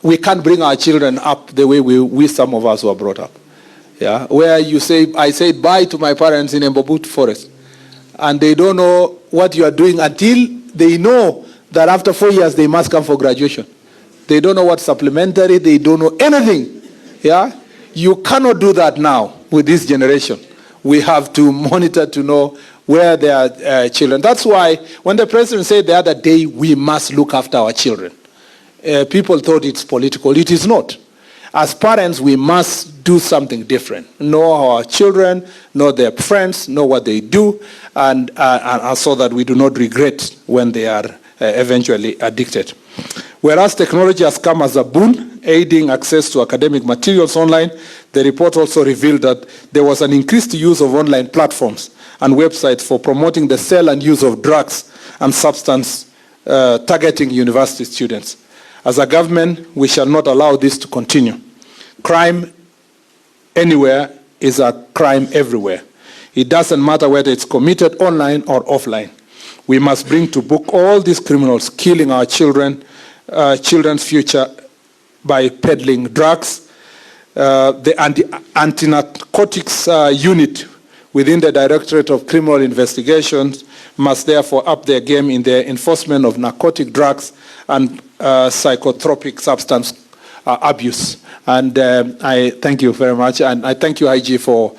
we can't bring our children up the way we some of us were brought up. Yeah, where you say, I said bye to my parents in Mbobut forest, and they don't know what you are doing until they know that after 4 years they must come for graduation. They don't know what's supplementary, they don't know anything. Yeah, you cannot do that now with this generation. We have to monitor to know where they are children. That's why when the president said the other day, we must look after our children, people thought it's political. It is not. As parents, we must do something different. Know our children, know their friends, know what they do, and so that we do not regret when they are eventually addicted. Whereas technology has come as a boon, aiding access to academic materials online, the report also revealed that there was an increased use of online platforms and websites for promoting the sale and use of drugs and substance targeting university students. As a government, we shall not allow this to continue. Crime anywhere is a crime everywhere. It doesn't matter whether it's committed online or offline. We must bring to book all these criminals killing our children's future by peddling drugs. The anti-narcotics unit within the Directorate of Criminal Investigations must therefore up their game in their enforcement of narcotic drugs and psychotropic substance abuse. And I thank you very much. And I thank you, IG, for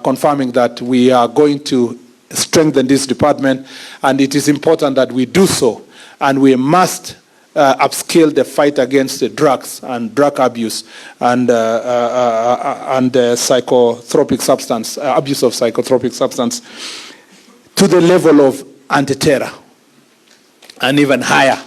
confirming that we are going to strengthen this department. And it is important that we do so. And we must upscale the fight against the drugs and drug abuse and psychotropic substance, abuse of psychotropic substance to the level of anti-terror and even higher.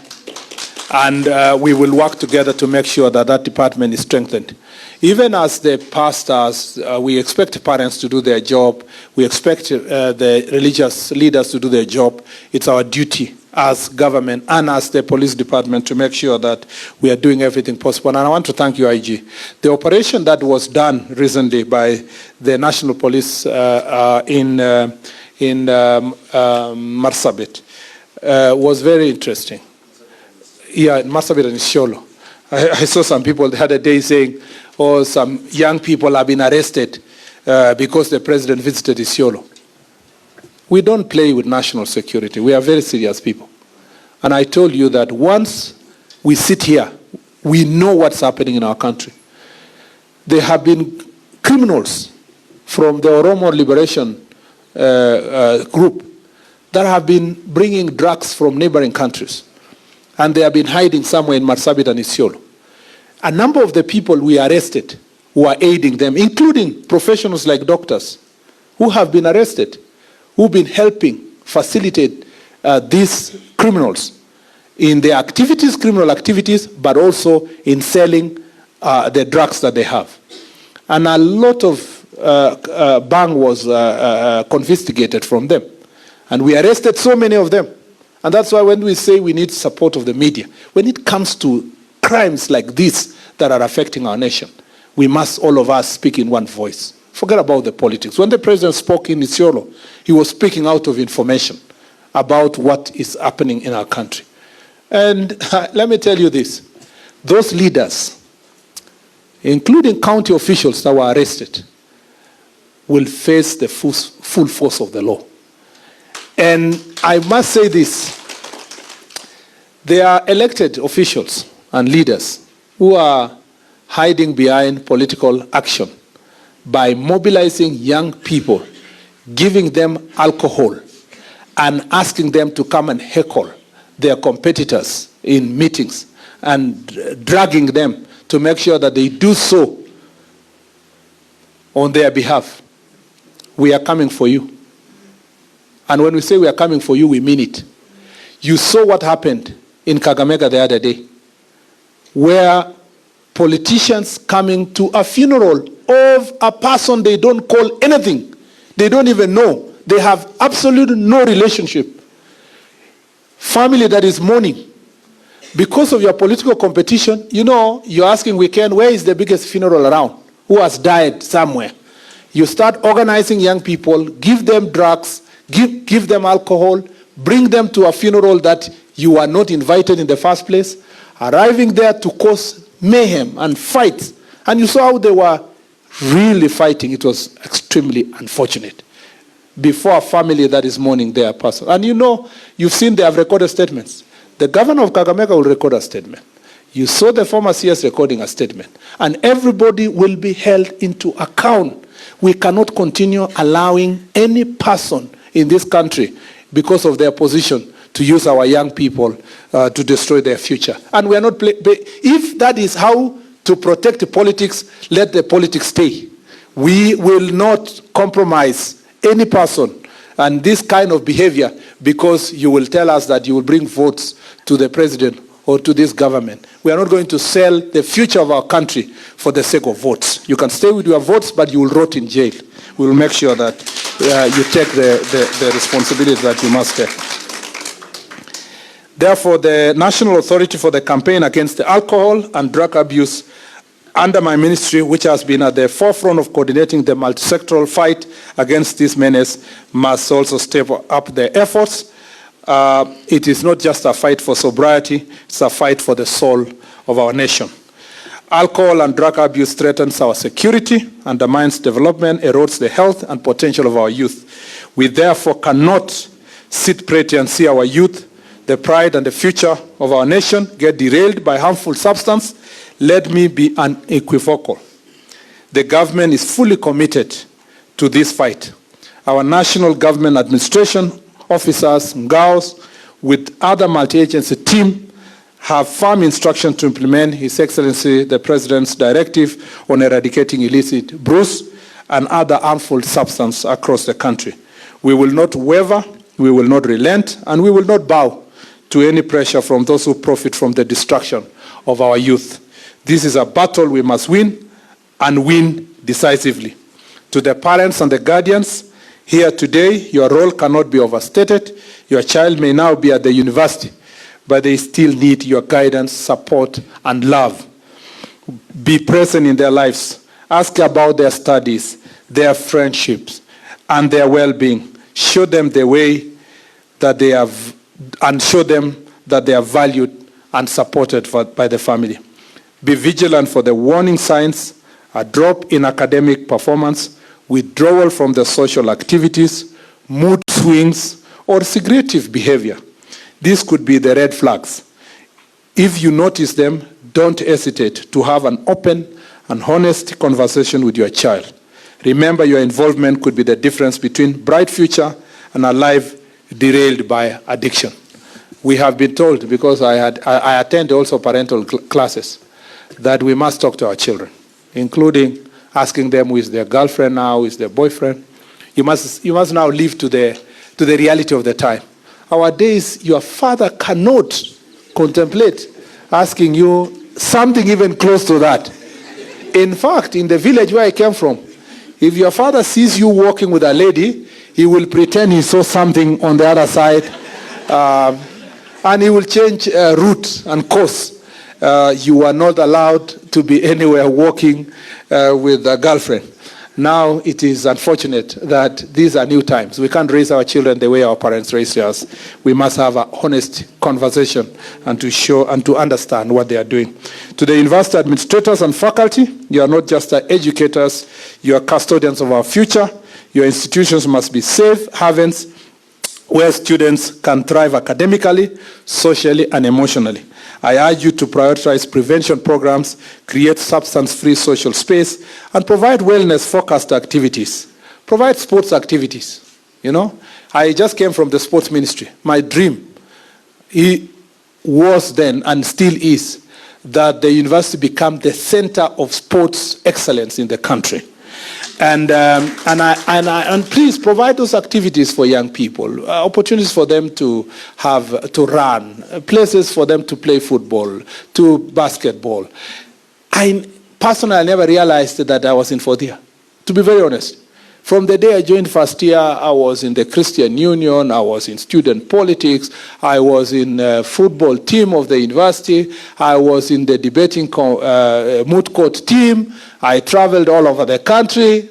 And we will work together to make sure that that department is strengthened. Even as the pastors, we expect parents to do their job. We expect the religious leaders to do their job. It's our duty as government and as the police department to make sure that we are doing everything possible. And I want to thank you, IG. The operation that was done recently by the National Police in Marsabit was very interesting. Yeah, in Marsabit and Isiolo. I saw some people the other day saying, oh, some young people have been arrested because the president visited Isiolo. We don't play with national security. We are very serious people. And I told you that once we sit here, we know what's happening in our country. There have been criminals from the Oromo Liberation group that have been bringing drugs from neighboring countries. And they have been hiding somewhere in Marsabit and Isiolo. A number of the people we arrested who are aiding them, including professionals like doctors, who have been arrested, who've been helping facilitate these criminals in their activities, criminal activities, but also in selling the drugs that they have. And a lot of bang was confiscated from them. And we arrested so many of them. And that's why when we say we need support of the media, when it comes to crimes like this that are affecting our nation, we must, all of us, speak in one voice. Forget about the politics. When the president spoke in Isiolo, he was speaking out of information about what is happening in our country. And let me tell you this. Those leaders, including county officials that were arrested, will face the full force of the law. And I must say this. There are elected officials and leaders who are hiding behind political action by mobilizing young people, giving them alcohol, and asking them to come and heckle their competitors in meetings and dragging them to make sure that they do so on their behalf. We are coming for you. And when we say we are coming for you, we mean it. You saw what happened in Kakamega the other day, where politicians coming to a funeral of a person they don't call anything. They don't even know. They have absolutely no relationship. Family that is mourning. Because of your political competition, you know, you're asking weekend, where is the biggest funeral around? Who has died somewhere? You start organizing young people, give them drugs, give them alcohol, bring them to a funeral that you are not invited in the first place, arriving there to cause mayhem and fights. And you saw how they were really fighting. It was extremely unfortunate. Before a family that is mourning their person. And you know, you've seen they have recorded statements. The governor of Kakamega will record a statement. You saw the former CS recording a statement. And everybody will be held into account. We cannot continue allowing any person in this country, because of their position, to use our young people to destroy their future. And we are not, if that is how to protect the politics, let the politics stay. We will not compromise any person and this kind of behavior because you will tell us that you will bring votes to the president or to this government. We are not going to sell the future of our country for the sake of votes. You can stay with your votes, but you will rot in jail. We will make sure that you take the responsibility that you must take. Therefore, the National Authority for the Campaign Against the Alcohol and Drug Abuse under my ministry, which has been at the forefront of coordinating the multi-sectoral fight against this menace, must also step up their efforts. It is not just a fight for sobriety, it's a fight for the soul of our nation. Alcohol and drug abuse threatens our security, undermines development, erodes the health and potential of our youth. We therefore cannot sit pretty and see our youth, the pride and the future of our nation, get derailed by harmful substance. Let me be unequivocal. The government is fully committed to this fight. Our national government administration officers, NGAOs, with other multi-agency team, have firm instruction to implement His Excellency the President's directive on eradicating illicit brews and other harmful substances across the country. We will not waver, we will not relent, and we will not bow to any pressure from those who profit from the destruction of our youth. This is a battle we must win, and win decisively. To the parents and the guardians here today, your role cannot be overstated. Your child may now be at the university, but they still need your guidance, support, and love. Be present in their lives. Ask about their studies, their friendships, and their well-being. Show them the way that they have, and show them that they are valued and supported by the family. Be vigilant for the warning signs, a drop in academic performance, withdrawal from the social activities, mood swings, or secretive behavior. These could be the red flags. If you notice them, don't hesitate to have an open and honest conversation with your child. Remember, your involvement could be the difference between bright future and a life derailed by addiction. We have been told, because I attend also parental classes, that we must talk to our children, including asking them who is their girlfriend now, who is their boyfriend. You must now live to the reality of the time. Our days, your father cannot contemplate asking you something even close to that. In fact, in the village where I came from, if your father sees you walking with a lady, he will pretend he saw something on the other side, and he will change route and course. You are not allowed to be anywhere walking with a girlfriend. Now it is unfortunate that these are new times. We can't raise our children the way our parents raised us. We must have an honest conversation and to show and to understand what they are doing. To the university administrators and faculty, you are not just educators, you are custodians of our future. Your institutions must be safe havens where students can thrive academically, socially, and emotionally. I urge you to prioritize prevention programs, create substance-free social space, and provide wellness-focused activities. Provide sports activities, you know. I just came from the sports ministry. My dream was then, and still is, that the university become the center of sports excellence in the country. And please provide those activities for young people, opportunities for them to run, places for them to play football, to basketball. I personally never realized that I was in fourth year, to be very honest. From the day I joined first year, I was in the Christian Union, I was in student politics, I was in the football team of the university, I was in the debating moot court team, I traveled all over the country,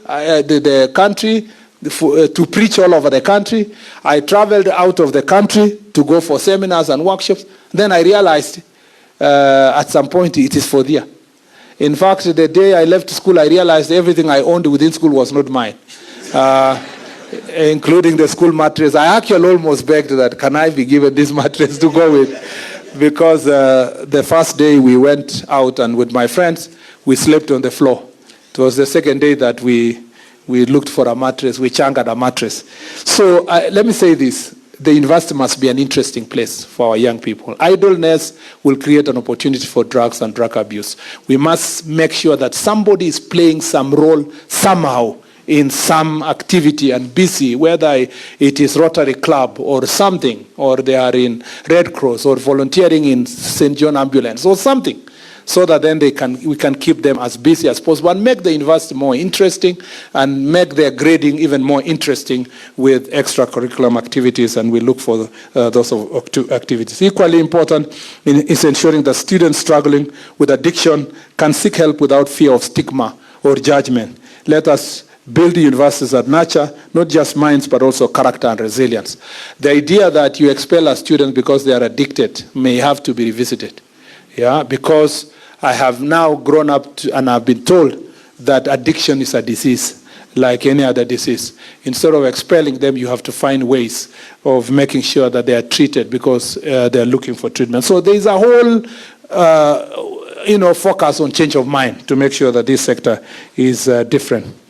to preach all over the country. I traveled out of the country to go for seminars and workshops. Then I realized at some point it is fourth year. In fact, the day I left school, I realized everything I owned within school was not mine, including the school mattress. I actually almost begged that, can I be given this mattress to go with? Because the first day we went out and with my friends, we slept on the floor. It was the second day that we looked for a mattress, we changered a mattress. So let me say this. The university must be an interesting place for our young people. Idleness will create an opportunity for drugs and drug abuse. We must make sure that somebody is playing some role somehow in some activity and busy, whether it is Rotary Club or something, or they are in Red Cross or volunteering in St. John Ambulance or something, so that then we can keep them as busy as possible and make the university more interesting and make their grading even more interesting with extracurricular activities, and we look for those activities. Equally important is ensuring that students struggling with addiction can seek help without fear of stigma or judgment. Let us build universities that nurture not just minds but also character and resilience. The idea that you expel a student because they are addicted may have to be revisited. Yeah, because I have now grown up and I've been told that addiction is a disease, like any other disease. Instead of expelling them, you have to find ways of making sure that they are treated because they're looking for treatment. So there is a whole, focus on change of mind to make sure that this sector is different.